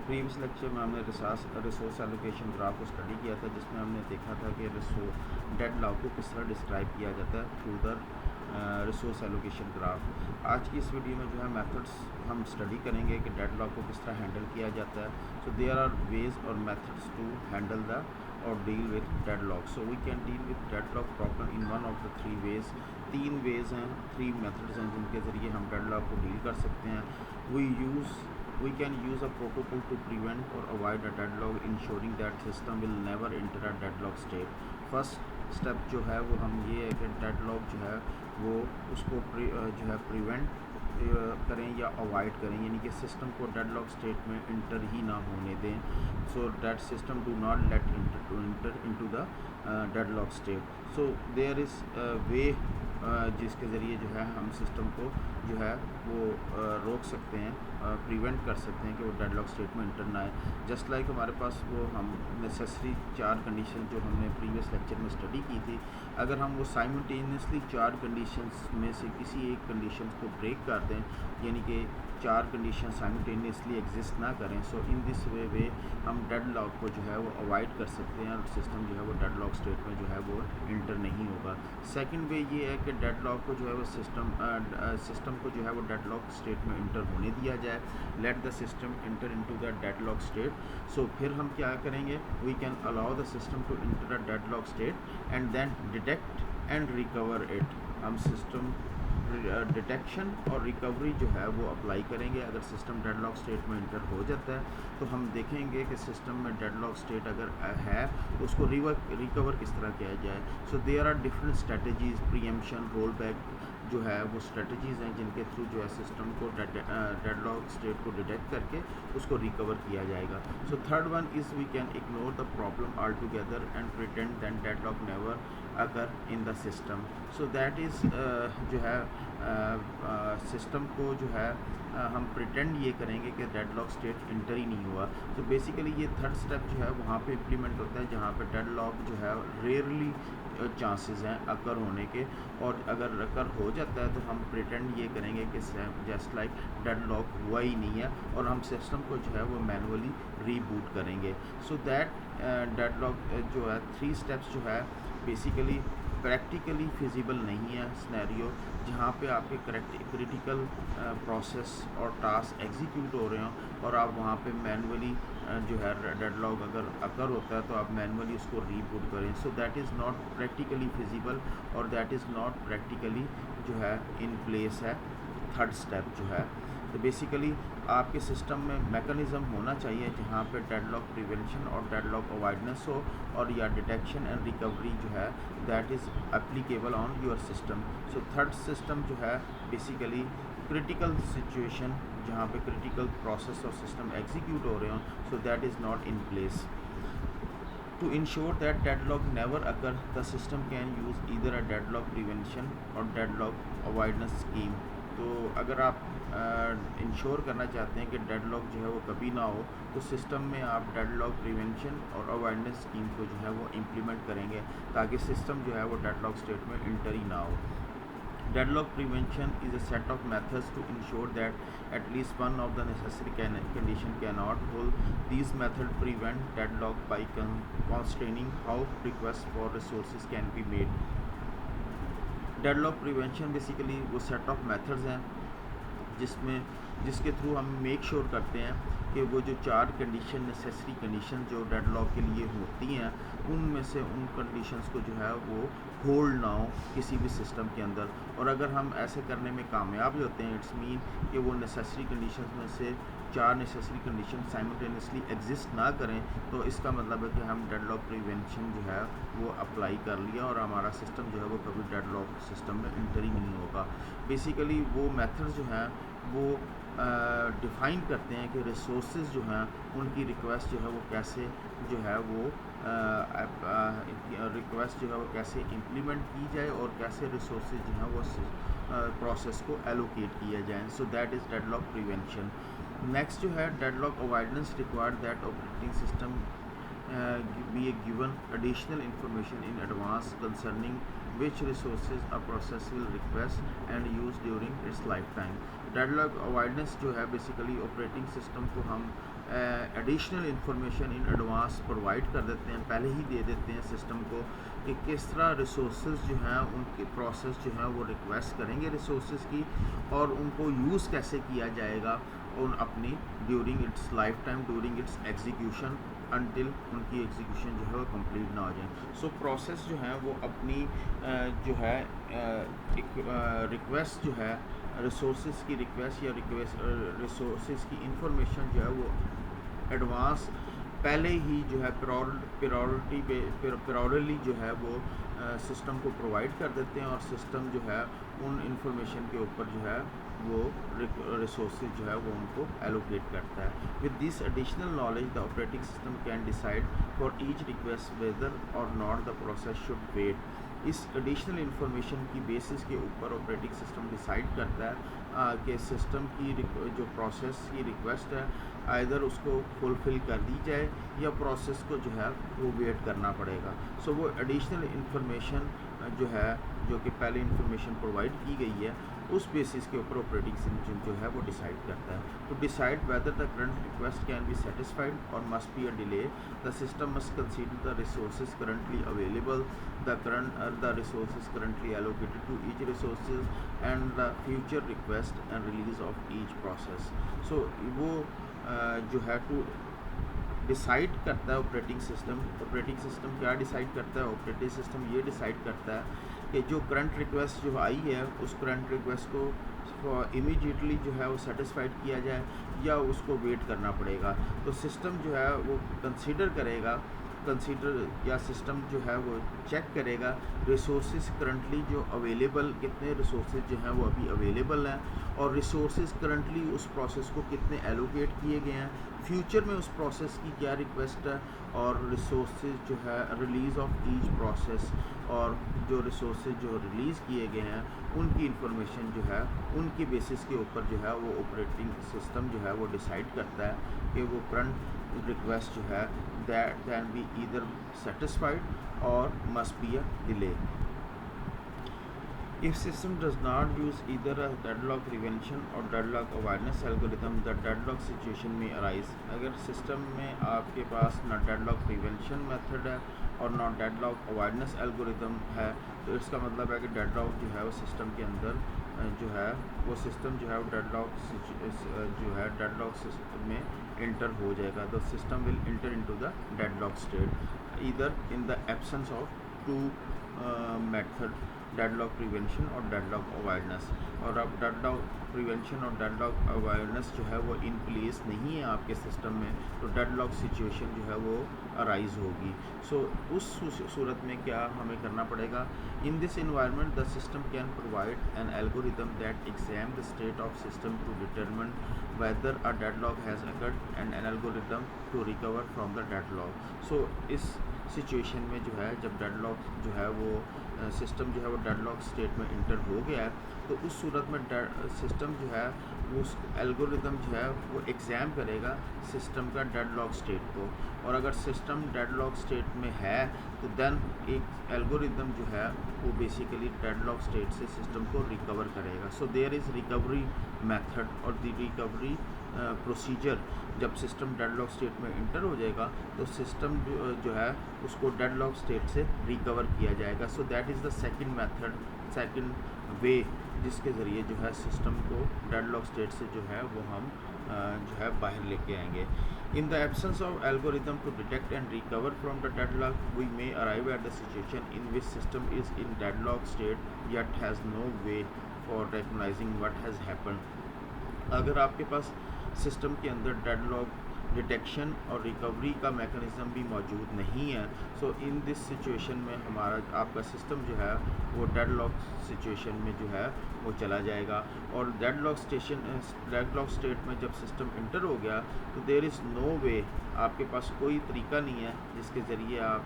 Previous lecture में हमने resource allocation graph को स्टडी किया था, जिसमें हमने देखा था कि डेड लॉग को किस तरह डिस्क्राइब किया जाता है through the resource allocation graph. आज की इस वीडियो में जो है मेथड्स हम स्टडी करेंगे कि डेड लॉग को किस तरह हैंडल किया जाता है। सो देयर आर वेज और मेथड्स टू हैंडल द और deal with deadlock. So we can deal with deadlock proper in one of the three ways. तीन वेज हैं, थ्री मेथड्स हैं जिनके ज़रिए हम डेड लॉग को deal कर सकते हैं। We can use a protocol to prevent or avoid a deadlock, ensuring that system will never enter a deadlock state. First step जो है वो हम ये है कि डेडलॉक जो है वो उसको जो है प्रिवेंट करें या अवॉइड करें, यानी कि सिस्टम को डेडलॉक स्टेट में इंटर ही ना होने दें। So that system do not let enter into the deadlock state. So there is way जिसके ज़रिए जो है हम सिस्टम को जो है वो रोक सकते हैं, प्रिवेंट कर सकते हैं कि वो डेडलॉक स्टेट में इंटर ना आए। जस्ट लाइक हमारे पास वो हम नेसेसरी चार कंडीशन जो हमने प्रीवियस लेक्चर में स्टडी की थी, अगर हम वो साइमल्टेनियसली चार कंडीशंस में से किसी एक कंडीशन को ब्रेक कर दें, यानी कि चार कंडीशन साइमल्टेनियसली एग्जिस्ट ना करें, सो इन दिस वे हम डेडलॉक को जो है वो अवॉइड कर सकते हैं और सिस्टम जो है वो डेडलॉक स्टेट में जो है वो इंटर नहीं होगा। सेकंड वे ये है कि डेडलॉक को जो है वो सिस्टम को जो है वो डेडलॉक स्टेट में इंटर होने दिया जाए। Let the system enter into the deadlock state. So फिर हम क्या करेंगे, we can allow the system to enter a deadlock state and then detect and recover it. हम सिस्टम डिटेक्शन और रिकवरी जो है वो अप्लाई करेंगे। अगर सिस्टम डेडलॉक स्टेट में इंटर हो जाता है तो हम देखेंगे कि सिस्टम में डेडलॉक स्टेट अगर है तो उसको रिकवर किस तरह किया जाए। So there are different strategies, preemption, roll back जो है वो स्ट्रेटजीज़ हैं जिनके थ्रू जो है सिस्टम को डेडलॉक स्टेट को डिटेक्ट करके उसको रिकवर किया जाएगा। So third one is we can ignore the problem all together and pretend that deadlock never occur in the system. So that is जो है सिस्टम को जो है हम प्रिटेंड ये करेंगे कि डेडलॉक स्टेट इंटर ही नहीं हुआ। तो बेसिकली ये थर्ड स्टेप जो है वहाँ पे इम्प्लीमेंट होता है जहाँ पे डेडलॉक जो है रेयरली चांसेस हैं अकर होने के, और अगर अकर हो जाता है तो हम प्रिटेंड ये करेंगे कि जस्ट लाइक डेडलॉक हुआ ही नहीं है और हम सिस्टम को जो है वो मैनुअली रीबूट करेंगे। सो दैट डेडलॉक जो है थ्री स्टेप्स जो है बेसिकली प्रैक्टिकली फिजिबल नहीं है सिनेरियो जहाँ पे आपके क्रिटिकल प्रोसेस और टास्क एग्जीक्यूट हो रहे हों और आप वहाँ पे मैनुअली जो है डेडलॉक अगर अकर होता है तो आप मैनुअली उसको रीबूट करें। सो that is not practically feasible और दैट इज़ नॉट प्रैक्टिकली जो है इन प्लेस है थर्ड स्टेप जो है। तो बेसिकली आपके सिस्टम में मैकेनिज़्म होना चाहिए जहाँ पे डेडलॉक प्रिवेंशन और डेडलॉक अवॉइडेंस हो और या डिटेक्शन एंड रिकवरी जो है that is applicable on your system. So third system जो है बेसिकली क्रिटिकल सिचुएशन जहाँ पे क्रिटिकल प्रोसेस और सिस्टम एग्जीक्यूट हो रहे हों, सो that is not in place. To ensure that deadlock never occur, the system can use either a deadlock prevention or deadlock avoidance scheme. तो अगर आप इंश्योर करना चाहते हैं कि डेडलॉक जो है वो कभी ना हो तो सिस्टम में आप डेडलॉक प्रिवेंशन और अवॉइडेंस स्कीम को जो है वो इम्प्लीमेंट करेंगे ताकि सिस्टम जो है वो डेडलॉक स्टेट में इंटर ही ना हो। Deadlock prevention is a set of methods to ensure that at least one of the necessary condition cannot hold. These methods prevent deadlock by constraining how requests for resources can be made. Deadlock prevention basically वो set of methods हैं जिसके through हम make sure करते हैं कि वो जो चार कंडीशन नेसेसरी कंडीशन जो डेडलॉक के लिए होती हैं उनमें से उन कंडीशंस को जो है वो होल्ड ना हो किसी भी सिस्टम के अंदर। और अगर हम ऐसे करने में कामयाब होते हैं इट्स मीन कि वो नेसेसरी कंडीशंस में से चार नेसेसरी कंडीशन साइमल्टेनियसली एग्जिस्ट ना करें, तो इसका मतलब है कि हम डेडलॉक प्रिवेंशन जो है वो अप्लाई कर लिया और हमारा सिस्टम जो है वो कभी डेडलॉक सिस्टम में इंटर ही नहीं होगा। बेसिकली वो मेथड जो हैं वो डिफ़ाइन करते हैं कि रिसोर्सेज जो हैं उनकी रिक्वेस्ट जो है वो कैसे जो है वो रिक्वेस्ट जो है वो कैसे इम्प्लीमेंट की जाए और कैसे रिसोर्सेज जो हैं वो प्रोसेस को एलोकेट किया जाए। सो that is deadlock prevention. Next जो है deadlock avoidance required that operating system be given additional information in advance concerning which resources a process will request and use during its lifetime. Deadlock avoidance जो है basically operating system को हम additional information in advance provide कर देते हैं, पहले ही दे देते हैं सिस्टम को कि किस तरह रिसोर्सेज जो हैं उनके प्रोसेस जो हैं वो रिक्वेस्ट करेंगे रिसोर्सेज की, और उनको यूज़ कैसे किया जाएगा उन अपनी during its life time, during its execution, until उनकी एग्जीक्यूशन जो है वो कंप्लीट ना हो जाए। सो प्रोसेस जो है वो अपनी जो है रिक्वेस्ट जो है रिसोर्सेज की रिक्वेस्ट या रिसोर्सेज की इंफॉर्मेशन जो है वो एडवांस पहले ही जो है प्रायोरिटी जो है वो सिस्टम को प्रोवाइड कर देते हैं, और सिस्टम जो है उन इंफॉर्मेशन के ऊपर जो है वो रिसोर्सेज जो है वो उनको एलोकेट करता है। With this additional knowledge the operating system can decide for each request whether और not the process should wait. इस एडिशनल इंफॉर्मेशन की बेसिस के ऊपर ऑपरेटिंग सिस्टम डिसाइड करता है कि सिस्टम की जो प्रोसेस की रिक्वेस्ट है आइदर उसको फुलफ़िल कर दी जाए या प्रोसेस को जो है वो वेट करना पड़ेगा। सो वो एडिशनल इंफॉर्मेशन जो है जो कि पहले इंफॉर्मेशन प्रोवाइड की गई है उस बेसिस के ऊपर ऑपरेटिंग सिस्टम जो है वो डिसाइड करता है। To decide whether the current request can be satisfied और must be a delay, the system must consider the resources currently available, the resources currently allocated to each resources and the future request and release of each process. So वो जो है to decide करता है operating system क्या decide करता है? Operating system ये decide करता है कि जो करंट रिक्वेस्ट जो आई है उस करंट रिक्वेस्ट को इमीडिएटली जो है वो सेटिस्फाइड किया जाए या उसको वेट करना पड़ेगा। तो सिस्टम जो है वो कंसीडर या सिस्टम जो है वो चेक करेगा रिसोर्सेज करंटली जो अवेलेबल, कितने रिसोर्सेज जो हैं वो अभी अवेलेबल हैं, और रिसोर्सेज करंटली उस प्रोसेस को कितने एलोकेट किए गए हैं, फ्यूचर में उस प्रोसेस की क्या रिक्वेस्ट है, और रिसोर्सेज जो है रिलीज़ ऑफ ईच प्रोसेस, और जो रिसोर्सेज जो रिलीज़ किए गए हैं उनकी इंफॉर्मेशन जो है उनकी बेसिस के ऊपर जो है वो ऑपरेटिंग सिस्टम जो है वो डिसाइड करता है कि वो करंट रिक्वेस्ट जो है that can be either satisfied और must be a delay. If system does not use either a deadlock prevention or deadlock awareness algorithm, the deadlock situation may arise. अगर सिस्टम में आपके पास ना deadlock prevention method है और ना deadlock awareness algorithm है, तो इसका मतलब है कि deadlock जो है वो सिस्टम के अंदर जो है वो सिस्टम जो है वो deadlock सिस्टम में enter हो जाएगा। The system will enter into the deadlock state either in the absence of two method, deadlock prevention और डेडलॉक अवेयरनेस। और अब डेडलॉक प्रिवेंशन और डेडलॉक अवेयरनेस जो है वो इन प्लेस नहीं है आपके सिस्टम में, तो डेडलॉक सिचुएशन जो है वो अराइज होगी। सो उस सूरत में क्या हमें करना पड़ेगा? In this environment the system can provide an algorithm that exam the state of system to determine whether a deadlock has occurred and an algorithm to recover from the deadlock. So इस situation में जो है जब deadlock जो है वो system जो है वो डेडलॉक स्टेट में इंटर हो गया है, तो उस सूरत में सिस्टम जो है उस एल्गोरिथम जो है वो एग्ज़ाम करेगा सिस्टम का डेडलॉक स्टेट को, और अगर सिस्टम डेडलॉक स्टेट में है तो देन एक एल्गोरिथम जो है वो बेसिकली डेडलॉक स्टेट से सिस्टम को रिकवर करेगा। So there is recovery method और द रिकवरी प्रोसीजर। जब सिस्टम डेडलॉक स्टेट में इंटर हो जाएगा तो सिस्टम जो है उसको डेडलॉक स्टेट से रिकवर किया जाएगा। सो that is the second method, second वे जिसके ज़रिए जो है सिस्टम को डेडलॉक स्टेट से जो है वो हम जो है बाहर लेके आएंगे। In the absence of algorithm to detect and recover from the deadlock we may arrive at the situation in which system is in deadlock state yet has no way for recognizing what has happened. अगर आपके पास system के अंदर deadlock detection और recovery का mechanism भी मौजूद नहीं है, सो इन दिस सिचुएशन में हमारा आपका सिस्टम जो है वो डेडलॉक सिचुएशन में जो है वो चला जाएगा। और डेडलॉक स्टेट में जब सिस्टम इंटर हो गया तो देयर इज़ नो वे, आपके पास कोई तरीका नहीं है जिसके ज़रिए आप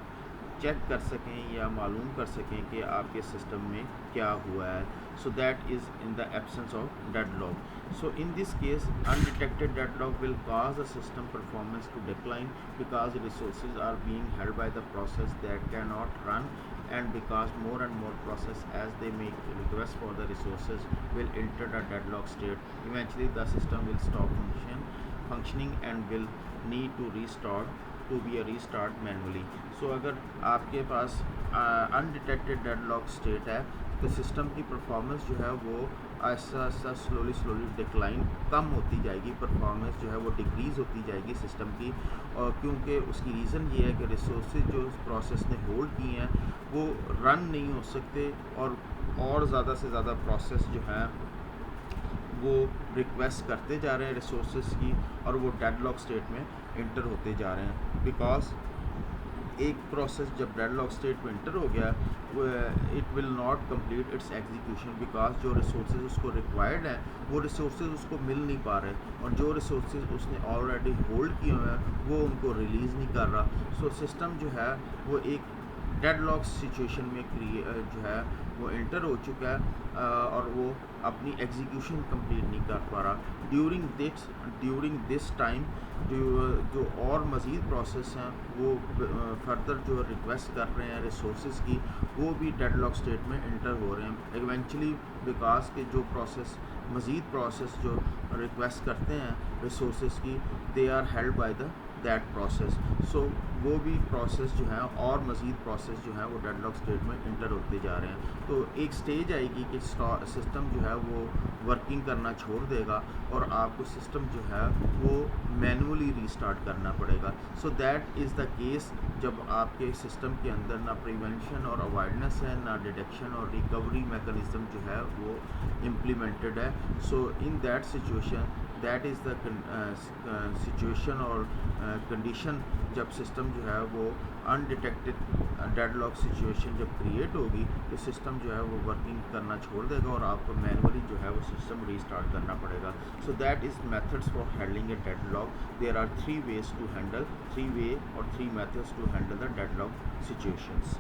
चेक कर सकें या मालूम कर सकें कि आपके सिस्टम में क्या हुआ है। सो that is in the absence of deadlock. So in this case, undetected deadlock will cause the system performance to decline because resources are being held by the process that cannot run and because more and more process as they make request for the resources will enter the deadlock state. Eventually the system will stop functioning and will need to be a restart manually. So अगर आपके पास undetected deadlock state है तो system की performance जो है वो ऐसा ऐसा स्लोली डिक्लाइन कम होती जाएगी, परफॉर्मेंस जो है वो डिक्रीज़ होती जाएगी सिस्टम की। और क्योंकि उसकी रीज़न ये है कि रिसोर्सेज जो प्रोसेस ने होल्ड किए हैं वो रन नहीं हो सकते और ज़्यादा से ज़्यादा प्रोसेस जो है वो रिक्वेस्ट करते जा रहे हैं रिसोर्सेज की और वो डेडलॉक स्टेट में इंटर होते जा रहे हैं। बिकॉज एक प्रोसेस जब डेडलॉक स्टेट में इंटर हो गया it will not complete it's execution because जो रिसोर्सेज उसको रिक्वायर्ड है वो रिसोर्सेज उसको मिल नहीं पा रहे और जो रिसोर्सेज उसने ऑलरेडी होल्ड किए हुए हैं वो उनको रिलीज़ नहीं कर रहा। सो सिस्टम जो है वो एक डेडलॉक सिचुएशन में जो है वो इंटर हो चुका है और वो अपनी एग्जीक्यूशन कंप्लीट नहीं कर पा रहा। ड्यूरिंग दिस टाइम जो और मज़ीद प्रोसेस हैं वो फर्दर जो रिक्वेस्ट कर रहे हैं रिसोर्सेज की वो भी डेडलॉक स्टेट में इंटर हो रहे हैं इवेंचुअली बिकॉज के जो प्रोसेस मज़ीद प्रोसेस जो रिक्वेस्ट करते हैं रिसोर्सेज की they are held by that process. So वो भी प्रोसेस जो है और मज़ीद प्रोसेस जो है वो डेडलॉक स्टेट में इंटर होते जा रहे हैं। तो एक स्टेज आएगी कि सिस्टम जो है वो वर्किंग करना छोड़ देगा और आपको सिस्टम जो है वो मैनुअली रीस्टार्ट करना पड़ेगा। So that is the case जब आपके सिस्टम के अंदर ना प्रिवेंशन और अवॉइडेंस है ना डिटेक्शन और रिकवरी मैकेनिज़्म जो है वो इम्प्लीमेंटेड है। So in that situation that is the situation और कंडीशन जब सिस्टम जो है वो अनडिटेक्टेड डेडलॉक सिचुएशन जब क्रिएट होगी तो सिस्टम जो है वो वर्किंग करना छोड़ देगा और आपको मैनुअली जो है वो सिस्टम रीस्टार्ट करना पड़ेगा। So that is methods for handling a deadlock. There are 3 ways to handle 3 methods to handle the deadlock situations.